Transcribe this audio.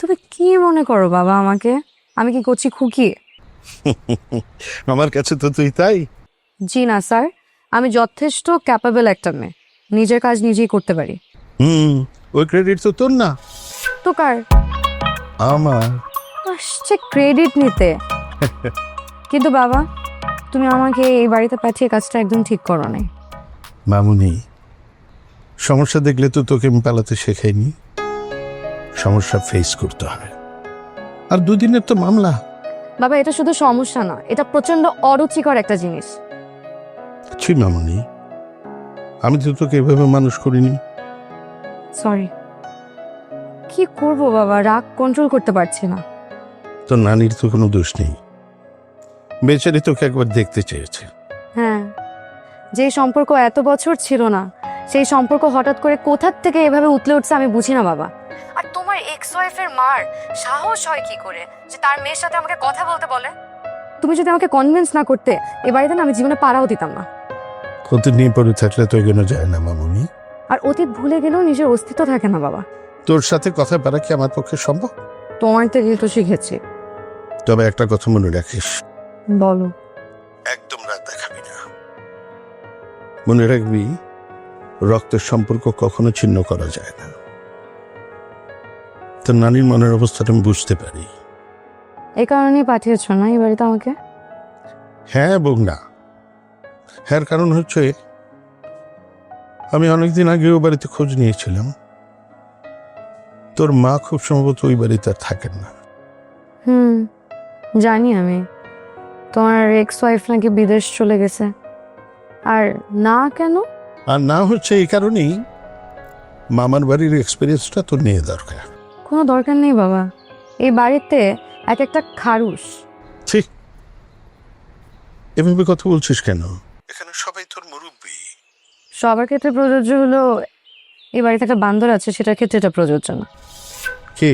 তুমি কি মনে করো বাবা আমাকে? আমি কি করছি খুকি? আমার কাছে তো তুই তাই। জি না স্যার, আমি যথেষ্ট ক্যাপাবল একটা মেয়ে, নিজের কাজ নিজেই করতে পারি। ওই ক্রেডিট তো তোর না, তো কার? আমার। আসছে ক্রেডিট নিতে। কিন্তু বাবা, তুমি আমাকে এই বাড়িতে পাঠিয়ে কাজটা একদম ঠিক করো নাই। মামুনি, সমস্যা দেখলে তো তোকে আমি পালাতে শেখাইনি। সমস্যা ফেস করতে হয়, আর দুদিনের তো মামলা। বাবা, এটা শুধু সমস্যা না, এটা প্রচন্ড অরুচিকর একটা জিনিস। ছি মামুনি, আমি তো তোকে এভাবে মানুষ করিনি। সরি। কি করব বাবা, রাগ কন্ট্রোল করতে পারছি না। তোর নানির তো কোনো দোষ নেই, বেচারি তোকে একবার দেখতে চেয়েছে। হ্যাঁ, যেই সম্পর্ক এত বছর ছিল না, সেই সম্পর্ক হঠাৎ করে কোথার থেকে এভাবে উতলে উঠছে আমি বুঝি না বাবা। আর তোমার এক্স ওয়াইফের মার সাহস হয় কি করে যে তার মেয়ের সাথে আমাকে কথা বলতে বলে? তুমি যদি আমাকে কনভিন্স না করতে, এ বাড়িতে না আমি জীবনে পাড়াও দিতাম না। কত নিয়ে পড়ে থাকলে তো এগোনো যায় না মামুনি। আর অতীত ভুলে গেলেও নিজের অস্তিত্ব থাকে না বাবা। তোর সাথে কথা বলা কি আমার পক্ষে সম্ভব? তোমার থেকে তো শিখেছি। তবে একটা কথা মনে রাখিস, বলো। একদম রাগ দেখাবি না। মনে রাখবি, রক্তের সম্পর্ক কখনো ছিন্ন করা যায় না। তোর নানির মনের অবস্থাটা আমি বুঝতে পারি। এই কারণেই পাঠিয়েছো না এই বাড়িতে আমাকে? হ্যাঁ এবং না। হ্যাঁ কারণ হচ্ছে, আমি অনেকদিন আগে ও বাড়িতে খোঁজ নিয়েছিলাম। তোর মা খুব সম্ভবত ওই বাড়িতে আর থাকেন না। জানি আমি। তোমার এক্স ওয়াইফ নাকি বিদেশ চলে গেছে। আর না কেন? আর না হচ্ছে এই কারণেই, মামার বাড়ির এক্সপিরিয়েন্সটা তোর নিয়ে দরকার। কোনো দরকার নেই বাবা, এই বাড়িতে এক একটা খারুস। ঠিক, এভাবে কথা বলছিস কেন? এখানে সবাই তোর মুরব্বী। সবার ক্ষেত্রে প্রযোজ্য হলো, এই বাড়িতে একটা বান্দর আছে সেটার ক্ষেত্রে এটা প্রযোজ্য না। কে?